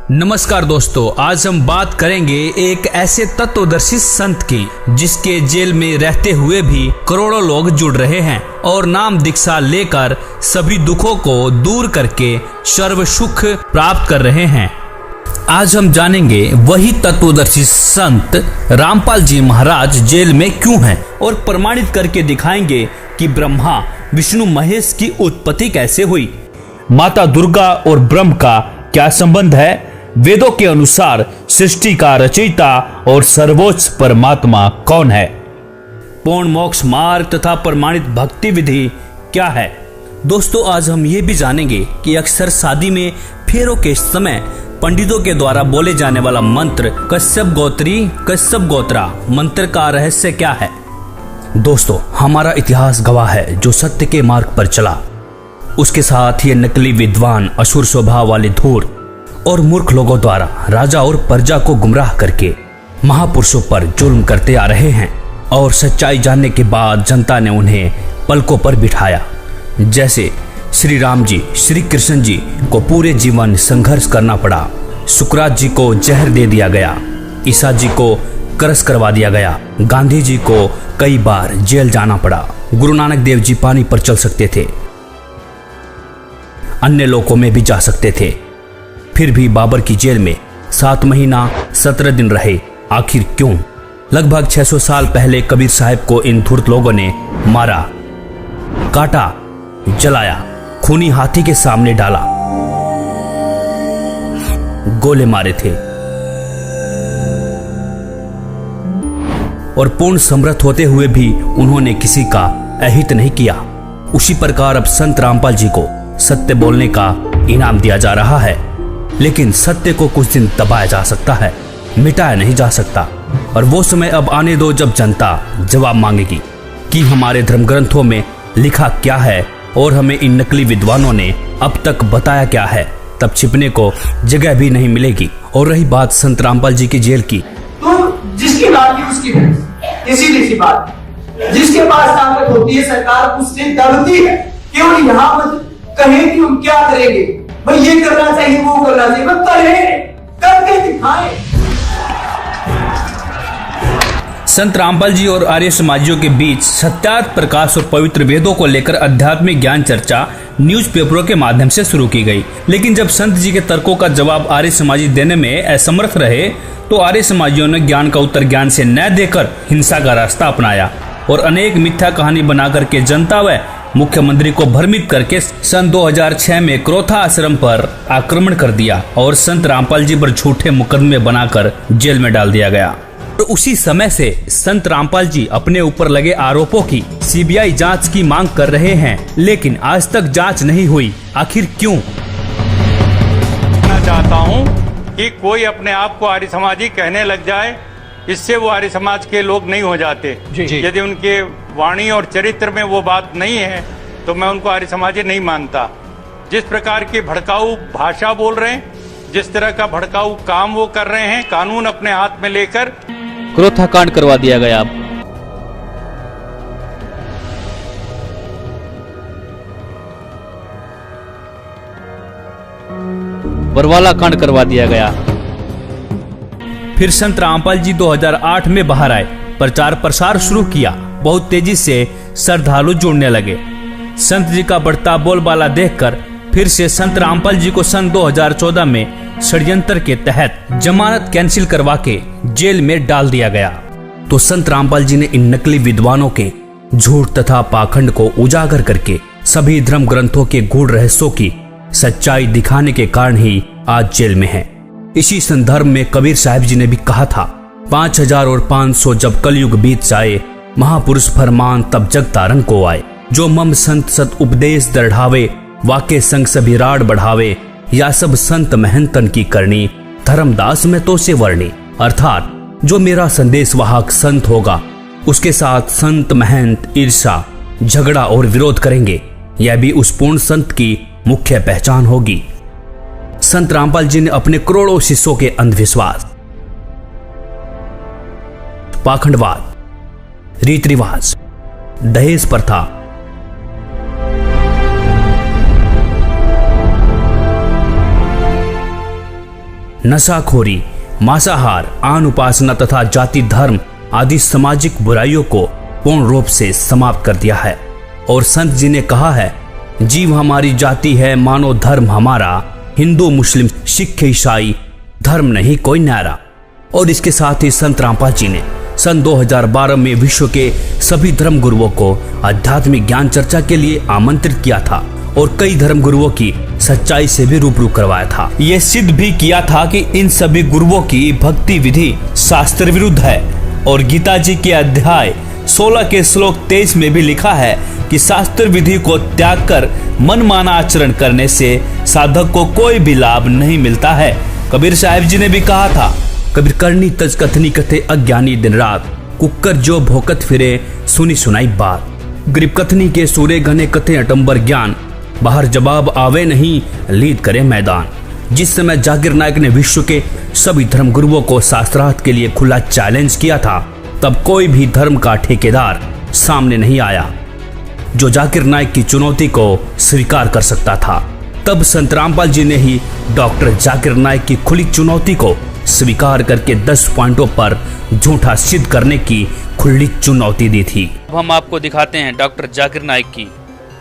नमस्कार दोस्तों, आज हम बात करेंगे एक ऐसे तत्वदर्शी संत की जिसके जेल में रहते हुए भी करोड़ों लोग जुड़ रहे हैं और नाम दीक्षा लेकर सभी दुखों को दूर करके सर्व सुख प्राप्त कर रहे हैं। आज हम जानेंगे वही तत्वदर्शी संत रामपाल जी महाराज जेल में क्यों हैं और प्रमाणित करके दिखाएंगे कि ब्रह्मा विष्णु महेश की उत्पत्ति कैसे हुई, माता दुर्गा और ब्रह्म का क्या संबंध है, वेदों के अनुसार सृष्टि का रचयिता और सर्वोच्च परमात्मा कौन है, पूर्ण मोक्ष मार्ग तथा प्रमाणित भक्ति विधि क्या है। दोस्तों, आज हम ये भी जानेंगे कि अक्सर शादी में फेरों के समय पंडितों के द्वारा बोले जाने वाला मंत्र कश्यप गोत्री कश्यप गोत्रा मंत्र का रहस्य क्या है। दोस्तों, हमारा इतिहास गवाह है जो सत्य के मार्ग पर चला, उसके साथ ये नकली विद्वान असुर स्वभाव वाले धूर्त और मूर्ख लोगों द्वारा राजा और प्रजा को गुमराह करके महापुरुषों पर जुल्म करते आ रहे हैं और सच्चाई जानने के बाद जनता ने उन्हें पलकों पर बिठाया। जैसे श्री राम जी, श्री कृष्ण जी को पूरे जीवन संघर्ष करना पड़ा, सुकरात जी को जहर दे दिया गया, ईसा जी को करस करवा दिया गया, गांधी जी को कई बार जेल जाना पड़ा, गुरु नानक देव जी पानी पर चल सकते थे, अन्य लोकों में भी जा सकते थे, फिर भी बाबर की जेल में 7 महीना 17 दिन रहे। आखिर क्यों? लगभग 600 साल पहले कबीर साहब को इन धूर्त लोगों ने मारा, काटा, जलाया, खूनी हाथी के सामने डाला, गोले मारे थे और पूर्ण समर्थ होते हुए भी उन्होंने किसी का अहित नहीं किया। उसी प्रकार अब संत रामपाल जी को सत्य बोलने का इनाम दिया जा रहा है, लेकिन सत्य को कुछ दिन दबाया जा सकता है, मिटाया नहीं जा सकता। और वो समय अब आने दो जब जनता जवाब मांगेगी कि हमारे धर्म ग्रंथों में लिखा क्या है और हमें इन नकली विद्वानों ने अब तक बताया क्या है। तब छिपने को जगह भी नहीं मिलेगी। और रही बात संत रामपाल जी की जेल की, तो जिसकी बात की उसकी इसीलिए सी बात, जिसके पास ताकत होती है सरकार उससे दबती है। क्यों यहाँ मत कहे कि हम क्या करेंगे, भाई ये करना चाहिए वो करना चाहिए, बस करें, करके दिखाएं। संत रामपाल जी और आर्य समाजियों के बीच सत्यार्थ प्रकाश और पवित्र वेदों को लेकर आध्यात्मिक ज्ञान चर्चा न्यूज़पेपरों के माध्यम से शुरू की गई। लेकिन जब संत जी के तर्कों का जवाब आर्य समाजी देने में असमर्थ रहे तो आर्य समाजियों ने ज्ञान का उत्तर ज्ञान से न देकर हिंसा का रास्ता अपनाया और अनेक मिथ्या कहानी बनाकर के जनता व मुख्यमंत्री को भ्रमित करके सन 2006 में क्रोथा आश्रम पर आक्रमण कर दिया और संत रामपाल जी पर झूठे मुकदमे बनाकर जेल में डाल दिया गया। और उसी समय से संत रामपाल जी अपने ऊपर लगे आरोपों की सीबीआई जांच की मांग कर रहे हैं, लेकिन आज तक जांच नहीं हुई। आखिर क्यों? मैं चाहता हूं कि कोई अपने आप को आर्य समाजी कहने लग जाए, इससे वो आर्य समाज के लोग नहीं हो जाते। यदि उनके वाणी और चरित्र में वो बात नहीं है तो मैं उनको आर्य समाजी नहीं मानता। जिस प्रकार की भड़काऊ भाषा बोल रहे हैं, जिस तरह का भड़काऊ काम वो कर रहे हैं, कानून अपने हाथ में लेकर क्रोथा कांड करवा दिया गया। बरवाला कांड करवा दिया गया। फिर संत रामपाल जी 2008 में बाहर आए, प्रचार प्रसार शुरू किया, बहुत तेजी से श्रद्धालु जुड़ने लगे। संत जी का बढ़ता बोलबाला देखकर फिर से संत रामपाल जी को सन 2014 में षड्यंत्र के तहत जमानत कैंसिल करवा के जेल में डाल दिया गया। तो संत रामपाल जी ने इन नकली विद्वानों के झूठ तथा पाखंड को उजागर करके सभी धर्म ग्रंथों के गूढ़ रहस्यों की सच्चाई दिखाने के कारण ही आज जेल में है। इसी संदर्भ में कबीर साहब जी ने भी कहा था, 5000 और 500 जब कलयुग बीत जाए, महापुरुष फरमान तब जग तारन को आए, जो मम संत सत उपदेश दृढ़ावे, वाके संग सभी राड बढ़ावे, या सब संत महंतन की करनी, धर्मदास में तो से वर्णी। अर्थात जो मेरा संदेश वाहक संत होगा उसके साथ संत महंत ईर्षा, झगड़ा और विरोध करेंगे, यह भी उस पूर्ण संत की मुख्य पहचान होगी। संत रामपाल जी ने अपने करोड़ों शिष्यों के अंधविश्वास, पाखंडवाद, रीति रिवाज, दहेज प्रथा, नशाखोरी, मांसाहार, आन उपासना तथा जाति धर्म आदि सामाजिक बुराइयों को पूर्ण रूप से समाप्त कर दिया है। और संत जी ने कहा है, जीव हमारी जाति है, मानो धर्म हमारा, हिंदू मुस्लिम सिख ईसाई धर्म नहीं कोई न्यारा। और इसके साथ ही संत रामपाल जी ने सन 2012 में विश्व के सभी धर्म गुरुओं को आध्यात्मिक ज्ञान चर्चा के लिए आमंत्रित किया था और कई धर्म गुरुओं की सच्चाई से भी रूबरू करवाया था। ये सिद्ध भी किया था कि इन सभी गुरुओं की भक्ति विधि शास्त्र विरुद्ध है। और गीता जी के अध्याय 16 के श्लोक 23 में भी लिखा है कि शास्त्र विधि को त्याग कर मनमाना आचरण करने से साधक को कोई भी लाभ नहीं मिलता है। कबीर साहिब जी ने भी कहा था, कबीर करनी तज कथनी कथे अज्ञानी दिन रात, कुकर जो भोकत फिरे सुनी सुनाई बात। गरीब कथनी के सूरे घने कथे अटंबर ज्ञान, बाहर जवाब आवे नहीं लीद करे मैदान। जिस समय जाकिर नायक ने विश्व के सभी धर्म गुरुओं को शास्त्रार्थ के लिए खुला चैलेंज किया था, तब कोई भी धर्म का ठेकेदार सामने नहीं आया जो जाकिर नायक की चुनौती को स्वीकार कर सकता था। तब संत रामपाल जी ने ही डॉक्टर जाकिर नायक की खुली चुनौती को स्वीकार करके 10 पॉइंटों पर झूठा सिद्ध करने की खुली चुनौती दी थी। अब हम आपको दिखाते हैं डॉक्टर जाकिर नायक की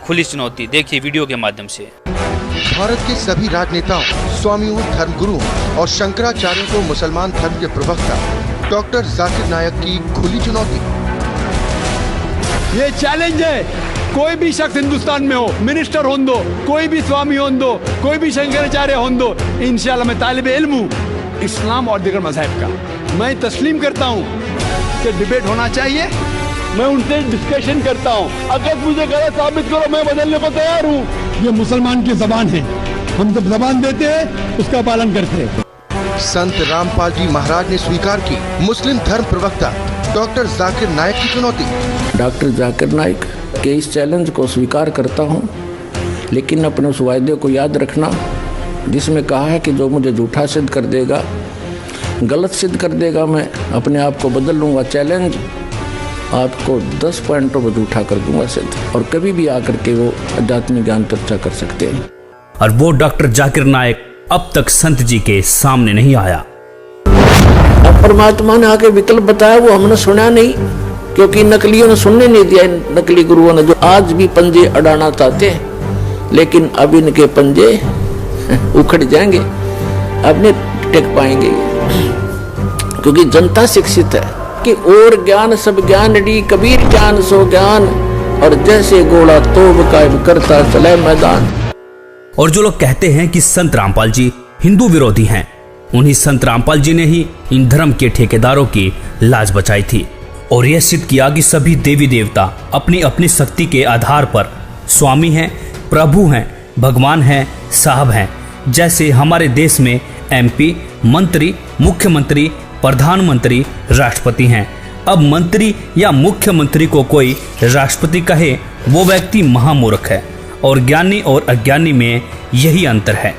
खुली चुनौती, देखिए वीडियो के माध्यम से। भारत के सभी राजनेताओं, स्वामियों, धर्मगुरुओं और शंकराचार्यों को मुसलमान धर्म के प्रवक्ता डॉक्टर जाकिर नायक की खुली चुनौती। ये चैलेंज है, कोई भी शख्स हिंदुस्तान में हो, मिनिस्टर हों दो, कोई भी स्वामी हों दो, कोई भी शंकराचार्य हों दो, इंशाल्लाह मैं तालिब इल्म हूँ इस्लाम और दीगर मज़हब का। मैं तस्लीम करता हूँ कि डिबेट होना चाहिए, मैं उनसे डिस्कशन करता हूँ। अगर मुझे गलत साबित करो, मैं बदलने को तैयार हूँ। ये मुसलमान की जबान है, हम जब जबान देते हैं उसका पालन करते हैं। संत रामपाल जी महाराज ने स्वीकार की मुस्लिम धर्म प्रवक्ता डॉक्टर जाकिर नायक की चुनौती। डॉक्टर जाकिर नायक के इस चैलेंज को स्वीकार करता हूं, लेकिन अपने उस वायदे को याद रखना जिसमें कहा है कि जो मुझे झूठा सिद्ध कर देगा, गलत सिद्ध कर देगा, मैं अपने आप को बदल लूँगा। चैलेंज आपको 10 पॉइंटों पर झूठा कर दूंगा सिद्ध, और कभी भी आकर के वो आध्यात्मिक ज्ञान चर्चा कर सकते हैं। और वो डॉक्टर जाकिर नायक अब तक संत जी के सामने नहीं आया। अब परमात्मा ने आके विकल्प बताया, वो हमने सुना नहीं, क्योंकि नकलियों ने सुनने नहीं दिया। नकली गुरुओं ने जो आज भी पंजे अड़ाना चाहते हैं, लेकिन अब इनके पंजे उखड़ जाएंगे, अब नहीं टेक पाएंगे, क्योंकि जनता शिक्षित है कि और ज्ञान सब ज्ञान डी, कबीर ज्ञान सो ज्ञान, और जैसे घोड़ा तोब कायम करता चले मैदान। और जो लोग कहते हैं कि संत रामपाल जी हिंदू विरोधी हैं, उन्हीं संत रामपाल जी ने ही इन धर्म के ठेकेदारों की लाज बचाई थी और यह सिद्ध किया कि सभी देवी देवता अपनी अपनी शक्ति के आधार पर स्वामी हैं, प्रभु हैं, भगवान हैं, साहब हैं। जैसे हमारे देश में MP, मंत्री, मुख्यमंत्री, प्रधानमंत्री, राष्ट्रपति हैं। अब मंत्री या मुख्यमंत्री को कोई राष्ट्रपति कहे, वो व्यक्ति महामूर्ख है, और ज्ञानी और अज्ञानी में यही अंतर है।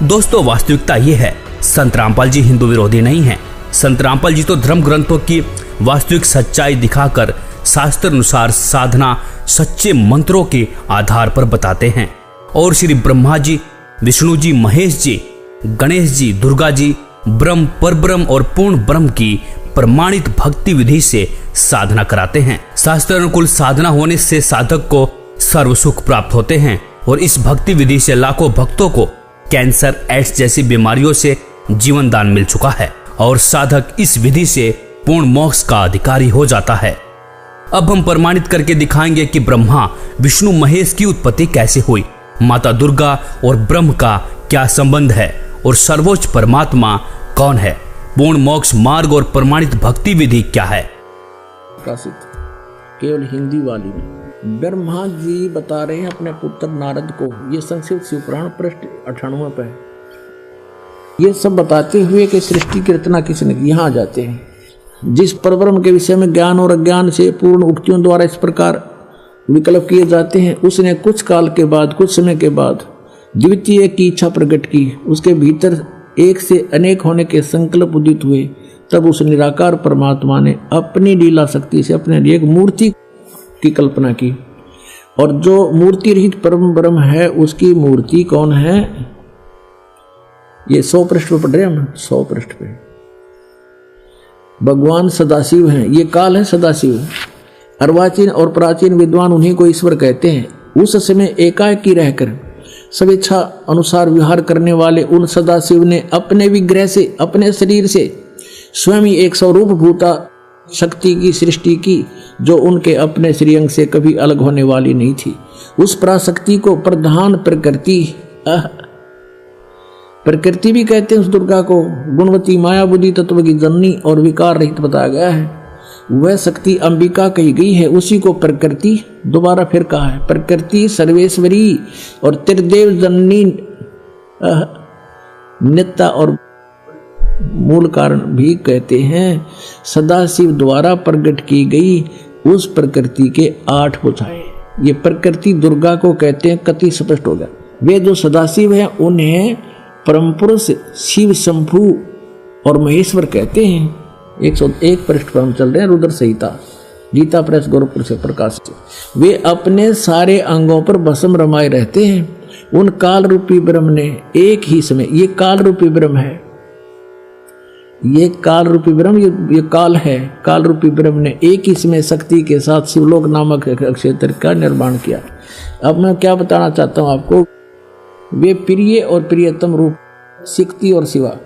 दोस्तों, वास्तविकता ये है, संत रामपाल जी हिंदू विरोधी नहीं हैं। संत रामपाल जी तो धर्म ग्रंथों की वास्तविक सच्चाई दिखाकर शास्त्र अनुसार साधना सच्चे मंत्रों के आधार पर बताते हैं, और श्री ब्रह्मा जी, विष्णु जी, महेश जी, गणेश जी, दुर्गा जी ब्रह्म, परब्रह्म और पूर्ण ब्रह्म की प्रमाणित भक्ति विधि से साधना कराते हैं। शास्त्र अनुकूल साधना होने से साधक को सर्व सुख प्राप्त होते हैं, और इस भक्ति विधि से लाखों भक्तों को कैंसर, एड्स जैसी बीमारियों से जीवन दान मिल चुका है, और साधक इस विधि से पूर्ण मोक्ष का अधिकारी हो जाता है। अब हम प्रमाणित करके दिखाएंगे कि ब्रह्मा, विष्णु, महेश की उत्पत्ति कैसे हुई, माता दुर्गा और ब्रह्म का क्या संबंध है, और सर्वोच्च परमात्मा कौन है, पूर्ण मोक्ष मार्ग और प्रमाणित भक्ति विधि क्या है। प्रकाशित केवल हिंदी वाली में ब्रह्मा जी बता रहे हैं अपने पुत्र नारद को, ये संस्कृत शिवपुराण पृष्ठ 98 पे है। ये सब बताते हुए कि सृष्टि की रचना किसने की। यहाँ आ जाते हैं, जिस परब्रह्म के विषय में ज्ञान और अज्ञान से पूर्ण उक्तियों द्वारा इस प्रकार विकल्प किए जाते हैं, उसने कुछ काल के बाद, कुछ समय के बाद द्वितीय की इच्छा प्रकट की, उसके भीतर एक से अनेक होने के संकल्प उदित हुए। तब उस निराकार परमात्मा ने अपनी लीला शक्ति से अपने लिए एक मूर्ति की कल्पना की, और जो मूर्ति रहित परम ब्रह्म है, उसकी मूर्ति कौन है? ये 100 पृष्ठ पे पढ़ रहे हैं हम, 100 पृष्ठ पे। भगवान सदाशिव हैं, ये काल है सदाशिव। अर्वाचीन और प्राचीन विद्वान उन्हीं को ईश्वर कहते हैं। उस समय एकाकी रहकर सब इच्छा अनुसार विहार करने वाले उन सदाशिव ने अपने विग्रह से, अपने शरीर से स्वयं ही एक स्वरूप भूता शक्ति की सृष्टि की, जो उनके अपने श्रीअंग से कभी अलग होने वाली नहीं थी। उस पराशक्ति को प्रधान प्रकृति भी कहते हैं। उस दुर्गा को गुणवती माया बुद्धि तत्व की जननी और विकार रहित बताया गया है। वह शक्ति अंबिका कही गई है, उसी को प्रकृति दोबारा फिर कहा है। प्रकृति सर्वेश्वरी और त्रिदेव जननी नित्या और मूल कारण भी कहते हैं। सदाशिव द्वारा प्रकट की गई उस प्रकृति के 8 भुजाएं, ये प्रकृति दुर्गा को कहते हैं। कति स्पष्ट हो गया। वे जो सदाशिव हैं उन्हें परम पुरुष शिव शंभु और महेश्वर कहते हैं। 101 पृष्ठ पर हम चल रहे हैं, रुद्र संहिता, गीता प्रेस गोरखपुर से प्रकाशित। वे अपने सारे अंगों पर भस्म रमाए रहते हैं। उन काल रूपी ब्रह्म ने एक ही समय, ये काल रूपी ब्रह्म है, ये काल रूपी ब्रह्म, ये काल है, काल रूपी ब्रह्म ने एक ही समय शक्ति के साथ शिवलोक नामक क्षेत्र का निर्माण किया। अब मैं क्या बताना चाहता हूं आपको, वे प्रिय और प्रियतम रूप शक्ति और शिवा,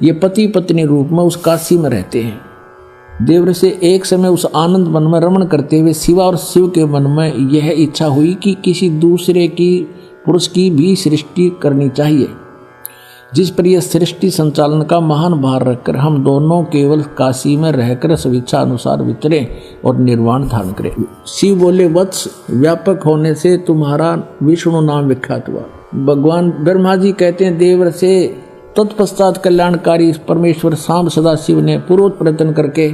ये पति पत्नी रूप में उस काशी में रहते हैं। देवर से एक समय उस आनंद वन में रमण करते हुए शिवा और शिव के मन में यह इच्छा हुई कि किसी दूसरे की पुरुष की भी सृष्टि करनी चाहिए, जिस पर यह सृष्टि संचालन का महान भार रखकर हम दोनों केवल काशी में रहकर स्वेच्छा अनुसार विचरे और निर्वाण धारण करें। शिव बोले, वत्स व्यापक होने से तुम्हारा विष्णु नाम विख्यात हुआ। भगवान ब्रह्मा जी कहते हैं, देवर से तत्पश्चात कल्याणकारी परमेश्वर सांब सदाशिव ने पूर्व प्रयत्न करके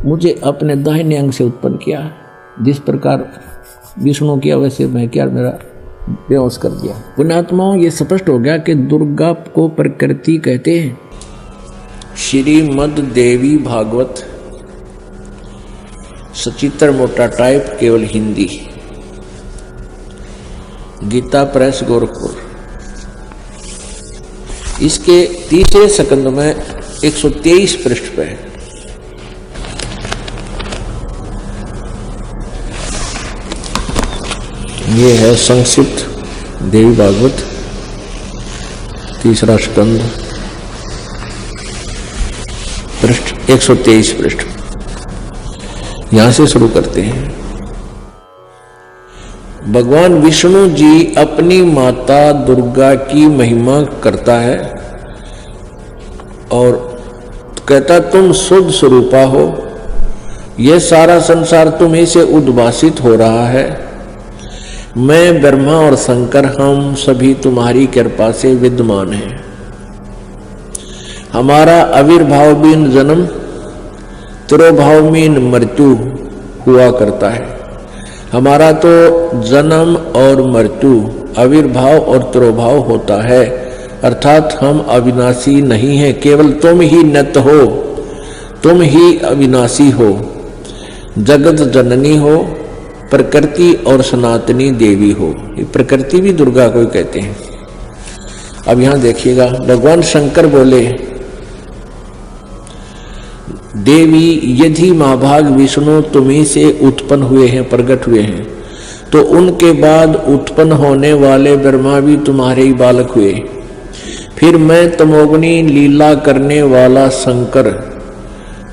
मुझे अपने दाहिने अंग से उत्पन्न किया। जिस प्रकार विष्णु किया वैसे मैं क्या मेरा बेहोश कर दिया। पुण्यात्माओं, ये स्पष्ट हो गया कि दुर्गा को प्रकृति कहते हैं। श्रीमद् देवी भागवत सचित्र मोटा टाइप केवल हिंदी, गीता प्रेस गोरखपुर। इसके तीसरे स्कंद में 123 पृष्ठ पे है। ये है संक्षिप्त देवी भागवत तीसरा स्कंद, पृष्ठ 123 पृष्ठ। यहां से शुरू करते हैं। भगवान विष्णु जी अपनी माता दुर्गा की महिमा करता है और कहता, तुम शुद्ध स्वरूपा हो, यह सारा संसार तुम्हीं से उद्भासित हो रहा है। मैं ब्रह्मा और शंकर हम सभी तुम्हारी कृपा से विद्यमान हैं। हमारा आविर्भाव बिन जन्म, तिरोभाव बिन मृत्यु हुआ करता है। हमारा तो जन्म और मृत्यु, आविर्भाव और तिरोभाव होता है, अर्थात हम अविनाशी नहीं हैं। केवल तुम ही नित्य हो, तुम ही अविनाशी हो, जगत जननी हो, प्रकृति और सनातनी देवी हो। ये प्रकृति भी दुर्गा को ही कहते हैं। अब यहां देखिएगा, भगवान शंकर बोले, देवी यदि महाभाग विष्णु तुम्हीं से उत्पन्न हुए हैं, प्रकट हुए हैं, तो उनके बाद उत्पन्न होने वाले ब्रह्मा भी तुम्हारे ही बालक हुए। फिर मैं तमोगुनी लीला करने वाला शंकर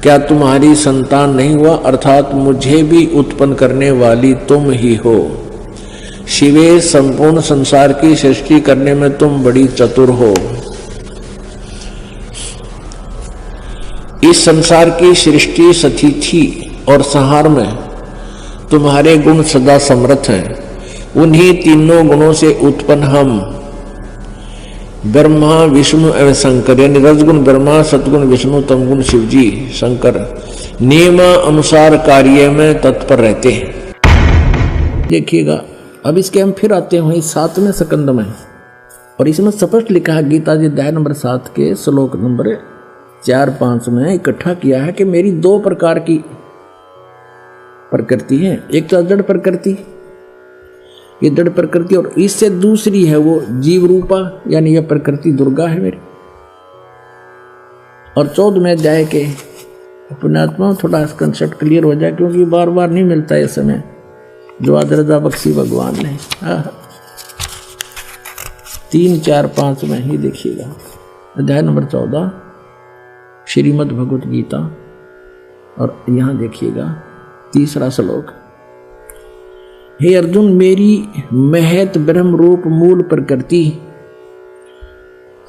क्या तुम्हारी संतान नहीं हुआ? अर्थात मुझे भी उत्पन्न करने वाली तुम ही हो। शिवे, संपूर्ण संसार की सृष्टि करने में तुम बड़ी चतुर हो। इस संसार की सृष्टि, स्थिति और संहार में तुम्हारे गुण सदा समर्थ हैं। उन्हीं तीनों गुणों से उत्पन्न हम ब्रह्मा, विष्णु एवं शंकर, यानी रजगुण ब्रह्मा, सतगुण विष्णु, तमगुण शिवजी शंकर नियम अनुसार कार्य में तत्पर रहते हैं। देखिएगा, अब इसके हम फिर आते हैं 7वें स्कंद में, और इसमें स्पष्ट लिखा है, गीता जी अध्याय नंबर 7 के श्लोक नंबर 4-5 में इकट्ठा किया है कि मेरी 2 प्रकार की प्रकृति है। एक तो जड़ प्रकृति ये जड़ प्रकृति, और इससे दूसरी है वो जीव रूपा, यानी यह प्रकृति दुर्गा है मेरी। और 14वें अध्याय के अपने आत्मा में थोड़ा कंसेप्ट क्लियर हो जाए, क्योंकि बार बार नहीं मिलता है समय जो आज रजा बख्शी भगवान ने। 3, 4, 5 में ही देखिएगा, अध्याय नंबर 14 श्रीमद् भगवत गीता, और यहां देखिएगा 3रा श्लोक। हे अर्जुन, मेरी महत ब्रह्म रूप मूल प्रकृति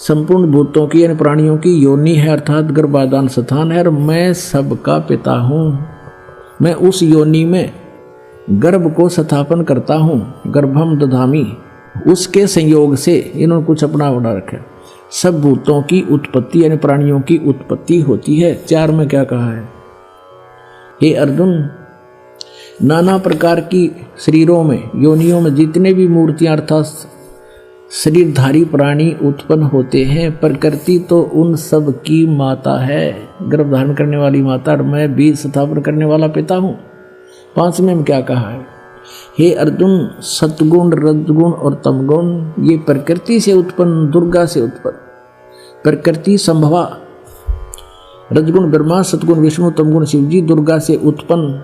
संपूर्ण भूतों की यानी प्राणियों की योनि है, अर्थात गर्भाधान स्थान है, और मैं सबका पिता हूं। मैं उस योनि में गर्भ को स्थापन करता हूं, गर्भम दधामी, उसके संयोग से इन्होंने कुछ अपना बना रखा। सब भूतों की उत्पत्ति यानी प्राणियों की उत्पत्ति होती है। 4 में क्या कहा है? हे अर्जुन, नाना प्रकार की शरीरों में योनियों में जितने भी मूर्तियां अर्थात शरीरधारी प्राणी उत्पन्न होते हैं, प्रकृति तो उन सब की माता है, गर्भ धारण करने वाली माता, और मैं बीज स्थापन करने वाला पिता हूं। 5 में क्या कहा है? हे अर्जुन, सतगुण रजगुण और तमगुण ये प्रकृति से उत्पन्न, दुर्गा से उत्पन्न, प्रकृति संभवा, रजगुण ब्रह्मा, सतगुण विष्णु, तमगुण शिव जी, दुर्गा से उत्पन्न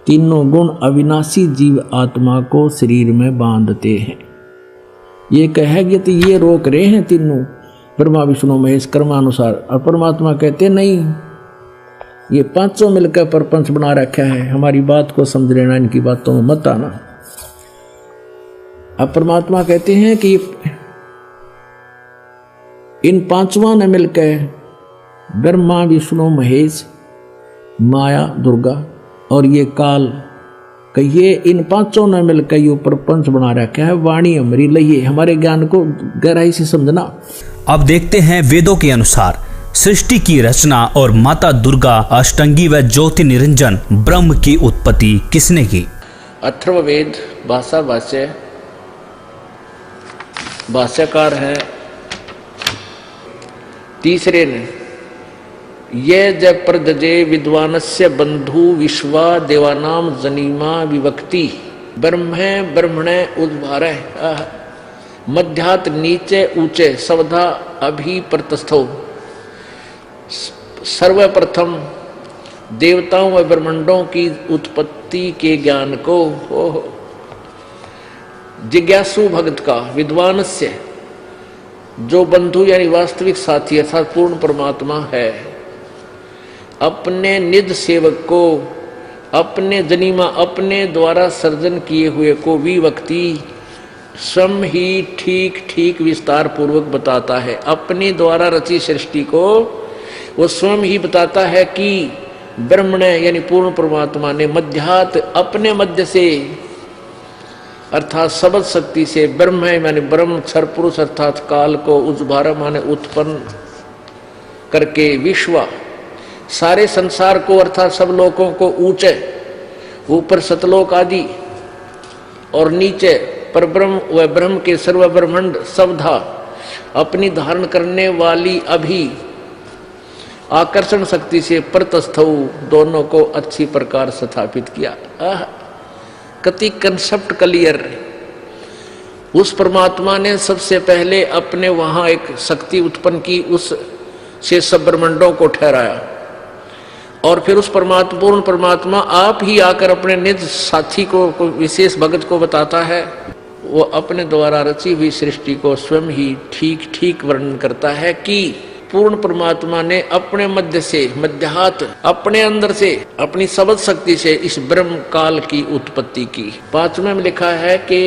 तीनों गुण अविनाशी जीव आत्मा को शरीर में बांधते हैं। ये कहेंगे तो ये रोक रहे हैं तीनों, ब्रह्मा विष्णु महेश कर्मानुसार, और परमात्मा कहते नहीं, ये पांचों मिलकर प्रपंच बना रखा है, हमारी बात को समझ लेना, इनकी बातों में मत आना। अब परमात्मा कहते हैं कि इन पांचों ने मिलकर ब्रह्मा विष्णु महेश माया दुर्गा और ये काल कहिए, इन पांचों ने मिलकर ये प्रपंच बना रखा है। वाणी हमारी लइए, हमारे ज्ञान को गहराई से समझना। अब देखते हैं वेदों के अनुसार सृष्टि की रचना और माता दुर्गा, अष्टंगी व ज्योति निरंजन ब्रह्म की उत्पत्ति किसने की? अथर्ववेद भाषा भाष्य, भाष्यकार है तीसरे ने, ये जब प्रदजे विद्वानस्य बंधु विश्वा देवानाम जनीमा विभक्ति ब्रह्मे ब्रह्मणे उद्भारे मध्यात नीचे ऊंचे सवधा अभी प्रतस्थो। सर्वप्रथम देवताओं व ब्रह्मांडों की उत्पत्ति के ज्ञान को जिज्ञासु भक्त का, विद्वानस्य जो बंधु यानी वास्तविक साथी अर्थात पूर्ण परमात्मा है, अपने निज सेवक को, अपने जनीमा अपने द्वारा सर्जन किए हुए को विभक्ति स्वयं ही ठीक ठीक विस्तार पूर्वक बताता है। अपने द्वारा रची सृष्टि को वो स्वयं ही बताता है कि ब्रह्म ने यानी पूर्ण परमात्मा ने मध्यात अपने मध्य से अर्थात सबद शक्ति से ब्रह्म है माने ब्रह्म क्षर पुरुष अर्थात काल को उद्भार माने उत्पन्न करके विश्व सारे संसार को अर्थात सब लोगों को ऊंचे ऊपर सतलोक आदि और नीचे परब्रह्म व ब्रह्म के सर्व ब्रह्मांड सबधा अपनी धारण करने वाली अभी आकर्षण शक्ति से प्रतस्थौ दोनों को अच्छी प्रकार स्थापित किया। कति कंसेप्ट क्लियर। उस परमात्मा ने सबसे पहले अपने वहां एक शक्ति उत्पन्न की, उस से सब ब्रह्मांडों को ठहराया और फिर उस परमात्मा पूर्ण परमात्मा आप ही आकर अपने निज साथी को विशेष भगत को बताता है। वो अपने द्वारा रची हुई सृष्टि को स्वयं ही ठीक ठीक वर्णन करता है कि पूर्ण परमात्मा ने अपने मध्य से मध्यात अपने अंदर से अपनी सबद शक्ति से इस ब्रह्म काल की उत्पत्ति की। 5वें में लिखा है कि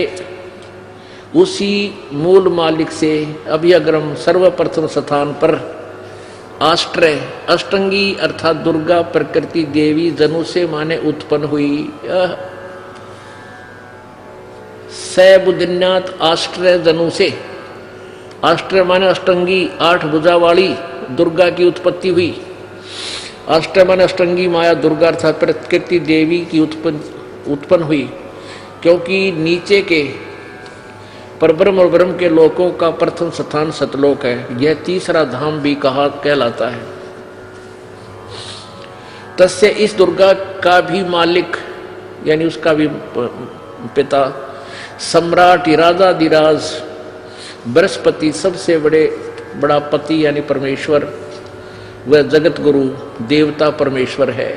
उसी मूल मालिक से अभ्यग्रम सर्वप्रथम स्थान पर आष्ट्रय अष्टंगी अर्थात दुर्गा प्रकृति देवी जनु से माने उत्पन्न हुई। सैबुदिन्यात आष्ट्रय जनु से, आष्ट्रय माने अष्टंगी 8 भुजा वाली दुर्गा की उत्पत्ति हुई। आष्ट्रय माने अष्टंगी माया दुर्गा अर्थात प्रकृति देवी की उत्पन्न हुई, क्योंकि नीचे के परब्रह्म और ब्रह्म के लोकों का प्रथम स्थान सतलोक है। यह तीसरा धाम भी कहलाता है। तस्य इस दुर्गा का भी मालिक यानी उसका भी पिता सम्राट राजाधिराज बृहस्पति सबसे बड़ा पति यानी परमेश्वर, वह जगत गुरु देवता परमेश्वर है।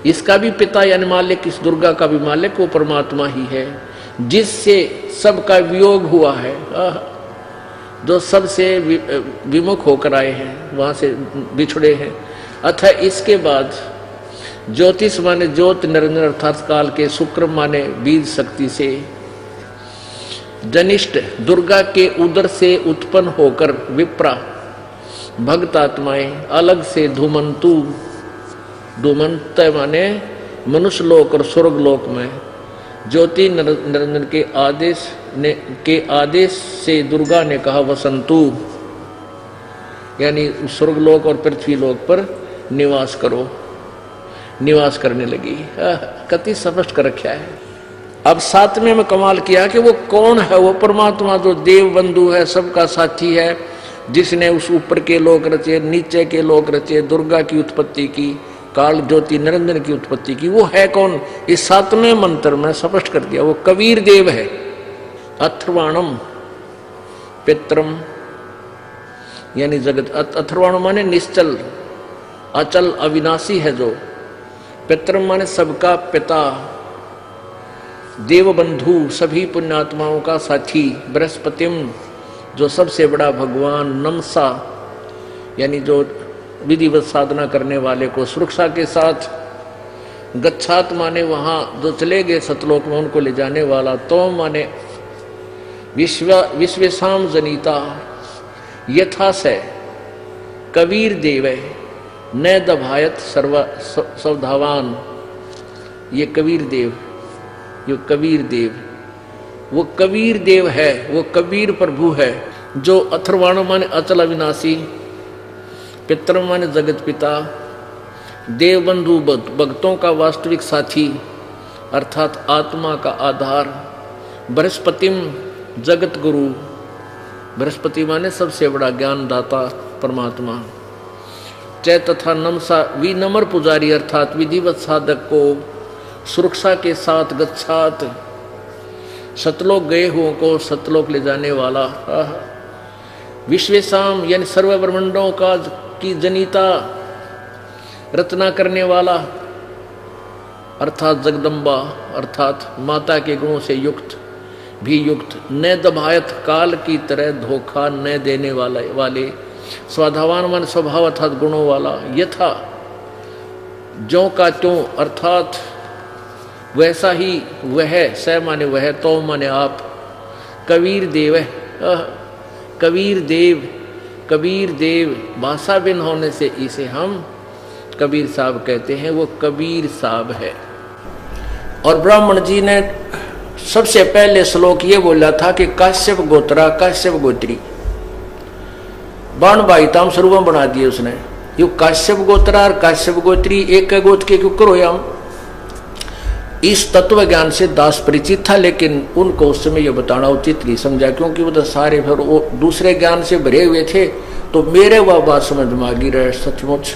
इसका भी पिता यानी मालिक, इस दुर्गा का भी मालिक वो परमात्मा ही है, जिससे सबका वियोग हुआ है, जो सबसे विमुख होकर आए हैं, वहां से बिछड़े हैं। अतः इसके बाद ज्योतिष माने ज्योत निरंजन अर्थात काल के, शुक्र माने बीज शक्ति से, जनिष्ठ दुर्गा के उदर से उत्पन्न होकर विप्रा भक्त आत्माएं अलग से धूमंतु, धूमंत माने मनुष्य लोक और स्वर्ग लोक में ज्योति निरंजन के आदेश से दुर्गा ने कहा वसंतु, यानी स्वर्गलोक और पृथ्वी लोक पर निवास करो, निवास करने लगी। कति स्पष्ट कर रखा है। अब सातवें में कमाल किया कि वो कौन है, वो परमात्मा जो देव बंधु है, सबका साथी है, जिसने उस ऊपर के लोक रचे, नीचे के लोक रचे, दुर्गा की उत्पत्ति की, काल ज्योति निरंजन की उत्पत्ति की। वो है कौन? इस सातवें मंत्र में स्पष्ट कर दिया, वो कबीर देव है। अथर्वाणम पित्रम यानी जगत, अथर्वाणम माने निश्चल अचल अविनाशी है जो, पित्रम माने सबका पिता, देव बंधु सभी पुण्यात्माओं का साथी, बृहस्पतिम जो सबसे बड़ा भगवान, नमसा यानी जो विधिवत साधना करने वाले को सुरक्षा के साथ, गच्छात माने वहां जो चले गए सतलोक में उनको ले जाने वाला, तो माने विश्वेशाम जनिता यथा से कबीर देव न दभायत सवधावान, ये कबीर देव, ये कबीर देव, वो कबीर देव है, वो कबीर प्रभु है जो अथर्वाण माने अचल अविनाशी, पितर माने जगत पिता, देव बंधु भक्तों का वास्तविक साथी अर्थात आत्मा का आधार, बृहस्पतिम जगत गुरु, बृहस्पति माने सबसे बड़ा ज्ञानदाता परमात्मा, चै तथा नमसा विनम्र पुजारी अर्थात विधिवत साधक को सुरक्षा के साथ गच्छात सतलोक गए हुओं को सतलोक ले जाने वाला, विश्वेशाम यानी सर्व ब्रह्मांडों का की जनिता रचना करने वाला अर्थात जगदम्बा अर्थात माता के गुणों से युक्त भी युक्त, न दभायत काल की तरह धोखा न देने वाले, स्वाधावान मन स्वभाव अर्थात गुणों वाला, यथा ज्यों का त्यों अर्थात वैसा ही वह, स माने वह, तो माने आप, कबीर देव है, कबीर देव, कबीर देव भाषा भिन्न होने से इसे हम कबीर साहब कहते हैं, वो कबीर साहब है। और ब्राह्मण जी ने सबसे पहले श्लोक ये बोला था कि काश्यप गोत्रा काश्यप गोत्री, बाण भाईताम स्वरूपम बना दिए उसने, यो काश्यप गोत्रा और काश्यप गोत्री एक गोत्र के क्यों करो हम। इस तत्व ज्ञान से दास परिचित था, लेकिन उनको उस समय यह बताना उचित नहीं समझा, क्योंकि वो तो सारे फिर वो दूसरे ज्ञान से भरे हुए थे, तो मेरे वह बात समझ में आ गई रहे। सचमुच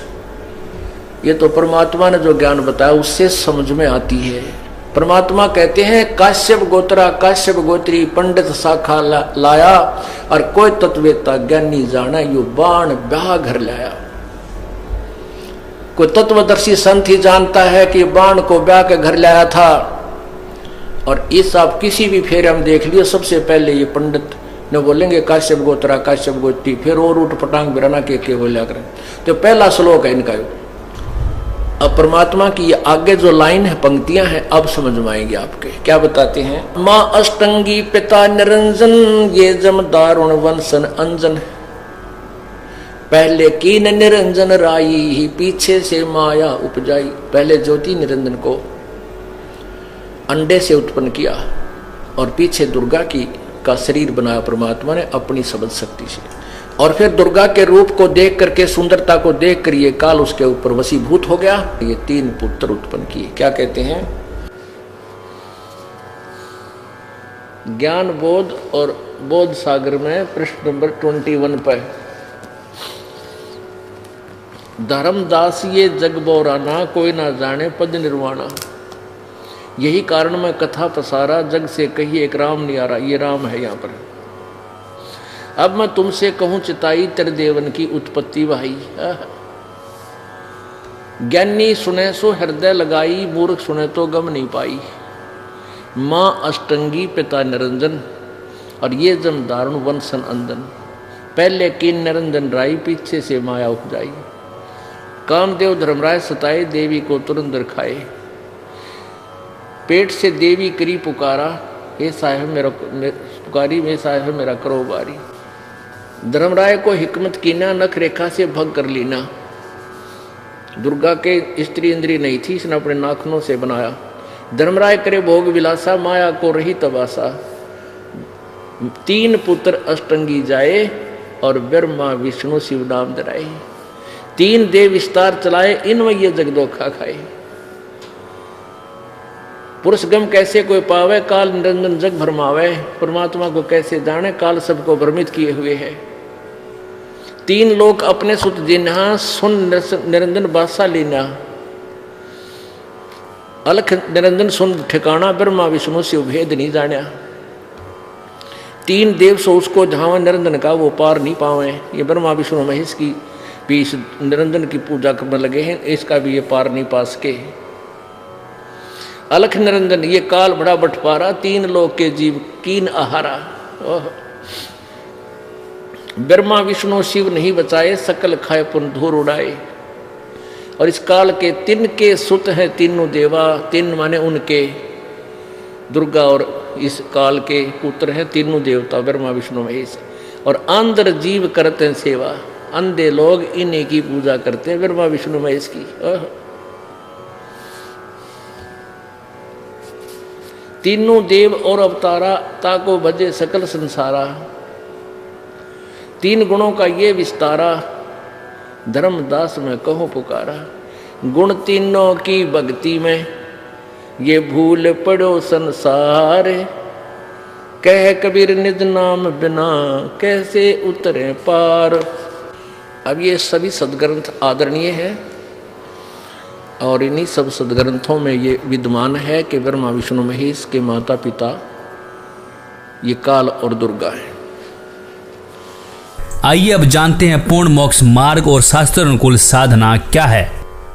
ये तो परमात्मा ने जो ज्ञान बताया उससे समझ में आती है। परमात्मा कहते हैं काश्यप गोत्रा काश्यप गोत्री पंडित शाखा लाया, और कोई तत्ववेत्ता ज्ञानी जाना यो बाण ब्याह घर लाया। कोई तत्वदर्शी संत ही जानता है कि बाण को ब्याह के घर लाया था। और इस आप किसी भी फेरे हम देख लियो, सबसे पहले ये पंडित ने बोलेंगे काश्यप गोत्रा काश्यप गोत्री, फिर और उठ पटांग बिराना के बोलिया करें। तो पहला श्लोक है इनका। अब परमात्मा की ये आगे जो लाइन है, पंक्तियां हैं, अब समझ में आएंगे आपके। क्या बताते हैं? माँ अष्टंगी पिता निरंजन, ये जम दारुण वंशन अंजन, पहले कीन निरंजन राई ही पीछे से माया उपजाई। पहले ज्योति निरंजन को अंडे से उत्पन्न किया और पीछे दुर्गा का शरीर बनाया परमात्मा ने अपनी सबद शक्ति से, और फिर दुर्गा के रूप को देख करके, सुंदरता को देख कर ये काल उसके ऊपर वशीभूत हो गया। ये 3 पुत्र उत्पन्न किए। क्या कहते हैं? ज्ञान बोध और बोध सागर में पृष्ठ नंबर 21 पर, धर्मदास ये जग बोराना, कोई ना जाने पद निर्वाणा। यही कारण मैं कथा पसारा, जग से कही एक राम नियारा। ये राम है यहाँ पर। अब मैं तुमसे कहूं चिताई, तेरे देवन की उत्पत्ति भाई। ज्ञानी सुने सो हृदय लगाई, मूर्ख सुने तो गम नहीं पाई। माँ अष्टंगी पिता निरंजन, और ये जम दारुण वंशन अंदन। पहले कीन निरंजन राई, पीछे से माया उपजाई। कामदेव धर्मराय सताए, देवी को तुरंत रखाए। पेट से देवी करी पुकारा, हे साहेब मेरा पुकारी, वे साहेब मेरा करो बारी। धर्मराय को हिकमत कीना, नख रेखा से भग कर लीना। दुर्गा के स्त्री इंद्री नहीं थी, इसने अपने नाखनों से बनाया। धर्मराय करे भोग विलासा, माया को रही तबासा। 3 पुत्र अष्टंगी जाए, और ब्रह्मा विष्णु शिव नाम धराए। 3 देव विस्तार चलाए, इनमें ये जग धोखा खाए। पुरुष गम कैसे कोई पावे, काल निरंजन जग भरमावे। परमात्मा को कैसे जाने, काल सबको भ्रमित किए हुए है। 3 लोक अपने सुत जिन्हा, सुन निरंजन बासा लीना। अलख निरंजन सुन ठिकाना, ब्रह्मा विष्णु शिव भेद नहीं जाना। 3 देव सो उसको झावा, निरंजन का वो पार नहीं पावे। ये ब्रह्मा विष्णु महेश की पीस निरंजन की पूजा करने लगे हैं, इसका भी ये पार नहीं पा सके। अलख निरंजन ये काल बड़ा बंटवारा, 3 लोक के जीव कीन आहारा। ब्रह्मा विष्णु शिव नहीं बचाए, सकल खाए पुन धूर उड़ाए। और इस काल के 3 के सुत हैं तीनों देवा। 3 माने उनके, दुर्गा और इस काल के पुत्र हैं तीनों देवता, ब्रह्मा विष्णु महेश। और आंध्र जीव करते हैं सेवा, अंधे लोग इन्हीं की पूजा करते हैं, ब्रह्मा विष्णु महेश की। तीनों देव और अवतारा, ताको भजे सकल संसारा। 3 गुणों का ये विस्तारा, धर्मदास में कहो पुकारा। गुण तीनों की भक्ति में, ये भूल पड़ो संसार। कह कबीर निज नाम बिना, कैसे उतरे पार। अब ये सभी सदग्रंथ आदरणीय है, और इन्हीं सब सदग्रंथों में ये विद्यमान है कि ब्रह्मा विष्णु महेश के माता पिता ये काल और दुर्गा है। आइए अब जानते हैं पूर्ण मोक्ष मार्ग और शास्त्र अनुकूल साधना क्या है।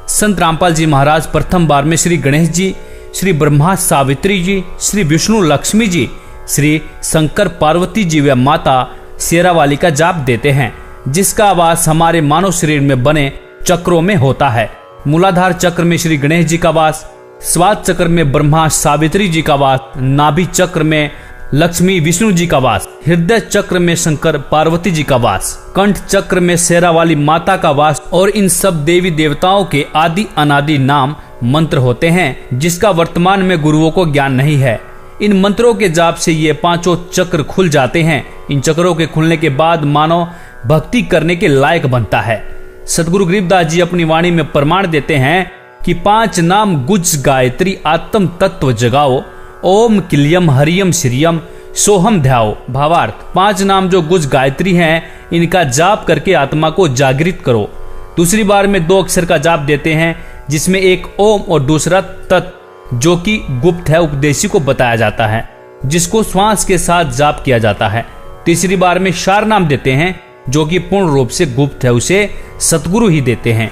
संत रामपाल जी महाराज प्रथम बार में श्री गणेश जी, श्री ब्रह्मा सावित्री जी, श्री विष्णु लक्ष्मी जी, श्री शंकर पार्वती जी व माता शेरावाली का जाप देते हैं, जिसका वास हमारे मानव शरीर में बने चक्रों में होता है। मूलाधार चक्र में श्री गणेश जी का वास, स्वाद चक्र में ब्रह्मा सावित्री जी का वास, नाभि चक्र में लक्ष्मी विष्णु जी का वास, हृदय चक्र में शंकर पार्वती जी का वास, कंठ चक्र में शेरावाली माता का वास, और इन सब देवी देवताओं के आदि अनादि नाम मंत्र होते हैं, जिसका वर्तमान में गुरुओं को ज्ञान नहीं है। इन मंत्रों के जाप से ये 5 चक्र खुल जाते हैं। इन चक्रों के खुलने के बाद मानव भक्ति करने के लायक बनता है। सदगुरु गरीबदास जी अपनी वाणी में प्रमाण देते हैं कि 5 नाम गुज गायत्री आत्म तत्व जगाओ, ओम किलियम हरियम श्रियम सोहम ध्याओ। भावार्थ, 5 नाम जो गुज गायत्री हैं, इनका जाप करके आत्मा को जागृत करो। दूसरी बार में 2 अक्षर का जाप देते हैं, जिसमें एक ओम और दूसरा तत्, जो कि गुप्त है, उपदेशी को बताया जाता है, जिसको श्वास के साथ जाप किया जाता है। तीसरी बार में शार नाम देते हैं, जो कि पूर्ण रूप से गुप्त है, उसे सतगुरु ही देते हैं।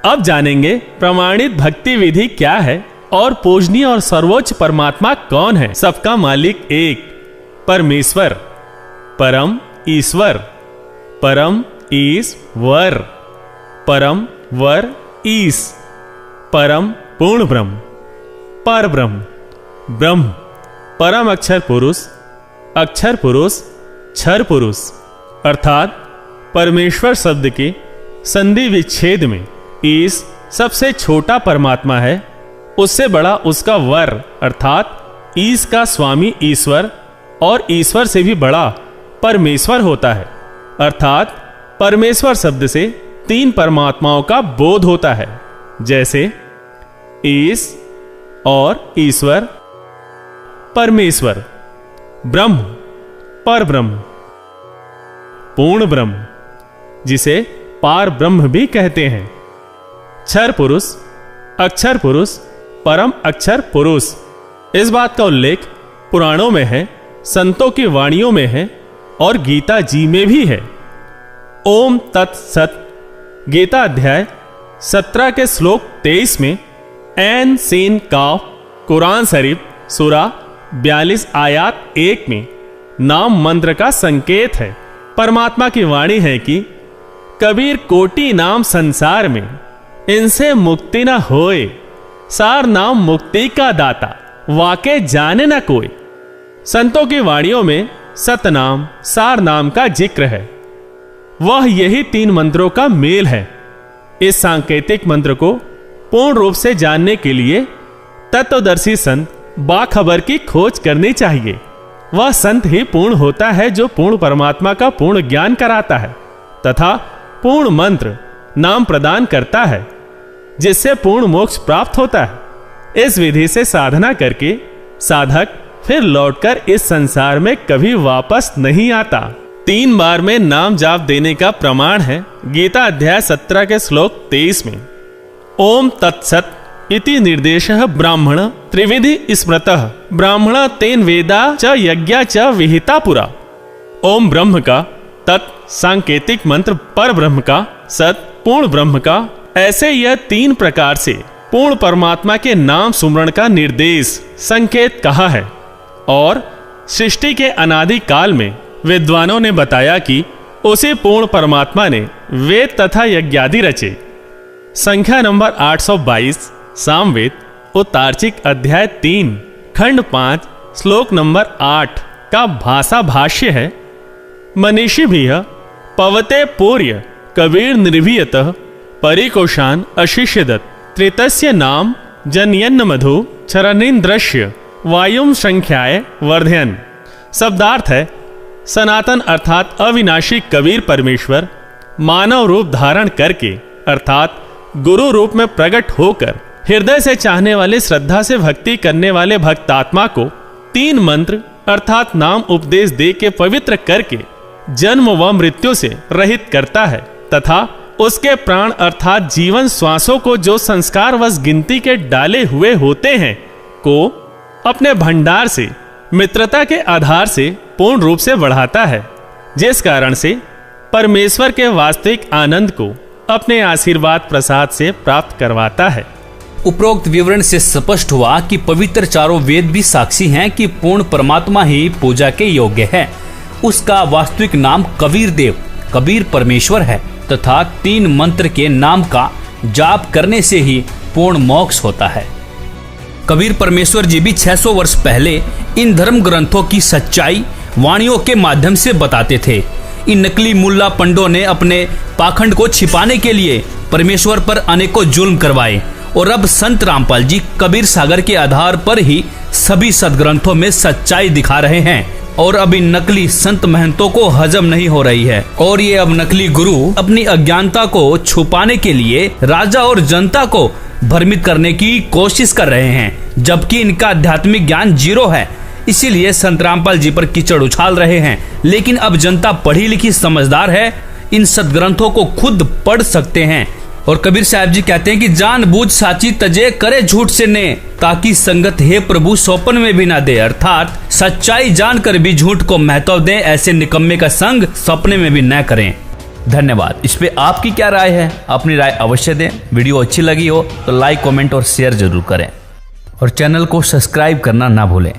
अब जानेंगे प्रमाणित भक्ति विधि क्या है और पूजनीय और सर्वोच्च परमात्मा कौन है। सबका मालिक एक परमेश्वर, परम ईश्वर, परम ईश्वर, परम वर ईश, परम पूर्ण ब्रह्म, पर ब्रह्म, ब्रह्म, परम अक्षर पुरुष, क्षर पुरुष, अर्थात परमेश्वर शब्द के संधि विच्छेद में ईश सबसे छोटा परमात्मा है, उससे बड़ा उसका वर अर्थात ईश का स्वामी ईश्वर, और ईश्वर से भी बड़ा परमेश्वर होता है। अर्थात परमेश्वर शब्द से 3 परमात्माओं का बोध होता है, जैसे ईश और ईश्वर, परमेश्वर, ब्रह्म, पर ब्रह्म, पूर्ण ब्रह्म, जिसे पार ब्रह्म भी कहते हैं, क्षर पुरुष, अक्षर पुरुष, परम अक्षर पुरुष। इस बात का उल्लेख पुराणों में है, संतों की वाणियों में है और गीता जी में भी है। ओम तत्सत गीता अध्याय 17 के श्लोक 23 में ऐन सीन काफ कुरान शरीफ सूरा 42 आयात 1 में नाम मंत्र का संकेत है। परमात्मा की वाणी है कि कबीर कोटि नाम संसार में, इनसे मुक्ति न होए, सार नाम मुक्ति का दाता, वाके जाने न कोई। संतों की वाणियों में सतनाम सार नाम का जिक्र है। वह यही 3 मंत्रों का मेल है। इस सांकेतिक मंत्र को पूर्ण रूप से जानने के लिए तत्वदर्शी संत बाखबर की खोज करनी चाहिए। वह संत ही पूर्ण होता है जो पूर्ण परमात्मा का पूर्ण ज्ञान कराता है तथा पूर्ण मंत्र नाम प्रदान करता है, जिससे पूर्ण मोक्ष प्राप्त होता है। इस विधि से साधना करके साधक फिर लौटकर इस संसार में कभी वापस नहीं आता। 3 बार में नाम जाप देने का प्रमाण है गीता अध्याय 17 के श्लोक 23 में ओम तत्सत इति निर्देशः ब्राह्मण त्रिविधि स्मृतः ब्राह्मण तेन वेदा च यज्ञा च विहिता पुरा। ओम ब्रह्म का, तत् सांकेतिक मंत्र पर ब्रह्म का, सत पूर्ण ब्रह्म का, ऐसे यह 3 प्रकार से पूर्ण परमात्मा के नाम सुमरण का निर्देश संकेत कहा है। और सृष्टि के अनादि काल में विद्वानों ने बताया कि उसी पूर्ण परमात्मा ने वेद तथा यज्ञादि रचे। संख्या नंबर 822 सामवेद उत्तार्चिक अध्याय 3 खंड 5 श्लोक नंबर 8 का भाषा भाष्य है। मनीषी भी पवते पूर्य कबीर निर्भीयतः परिकोशान अशिष्यदत् त्रितस्य नाम जनयन्न मधु चरणीन्द्रस्य वायुम संख्याय वर्धयन। शब्दार्थ है सनातन अर्थात अविनाशी कबीर परमेश्वर मानव रूप धारण करके अर्थात गुरु रूप में प्रकट होकर हृदय से चाहने वाले श्रद्धा से भक्ति करने वाले भक्तात्मा को 3 मंत्र अर्थात नाम उपदेश दे के पवित्र करके जन्म व मृत्यु से रहित करता है तथा उसके प्राण अर्थात जीवन श्वासों को जो संस्कार वश गिनती के डाले हुए होते हैं को अपने भंडार से मित्रता के आधार से पूर्ण रूप से बढ़ाता है, जिस कारण से परमेश्वर के वास्तविक आनंद को अपने आशीर्वाद प्रसाद से प्राप्त करवाता है। उपरोक्त विवरण से स्पष्ट हुआ कि पवित्र चारों वेद भी साक्षी हैं कि पूर्ण परमात्मा ही पूजा के योग्य है। उसका वास्तविक नाम कबीर देव कबीर परमेश्वर है तथा 3 मंत्र के नाम का जाप करने से ही पूर्ण मोक्ष होता है। कबीर परमेश्वर जी भी 600 वर्ष पहले इन धर्म ग्रंथों की सच्चाई वाणियों के माध्यम से बताते थे। इन नकली मुल्ला पंडों ने अपने पाखंड को छिपाने के लिए परमेश्वर पर अनेकों जुल्म करवाए और अब संत रामपाल जी कबीर सागर के आधार पर ही सभी सदग्रंथों में सच्चाई दिखा रहे हैं और अब इन नकली संत महंतों को हजम नहीं हो रही है और ये अब नकली गुरु अपनी अज्ञानता को छुपाने के लिए राजा और जनता को भ्रमित करने की कोशिश कर रहे हैं, जबकि इनका आध्यात्मिक ज्ञान 0 है। इसीलिए संत रामपाल जी पर कीचड़ उछाल रहे हैं। लेकिन अब जनता पढ़ी लिखी समझदार है, इन सदग्रंथों को खुद पढ़ सकते हैं। और कबीर साहब जी कहते हैं कि जानबूझ साची तजे करे झूठ से ने, ताकि संगत हे प्रभु सौपन में भी ना दे। अर्थात सच्चाई जानकर भी झूठ को महत्व दें, ऐसे निकम्मे का संग सपने में भी न करें। धन्यवाद। इस पे आपकी क्या राय है? अपनी राय अवश्य दें। वीडियो अच्छी लगी हो तो लाइक, कमेंट और शेयर जरूर करें और चैनल को सब्सक्राइब करना ना भूलें।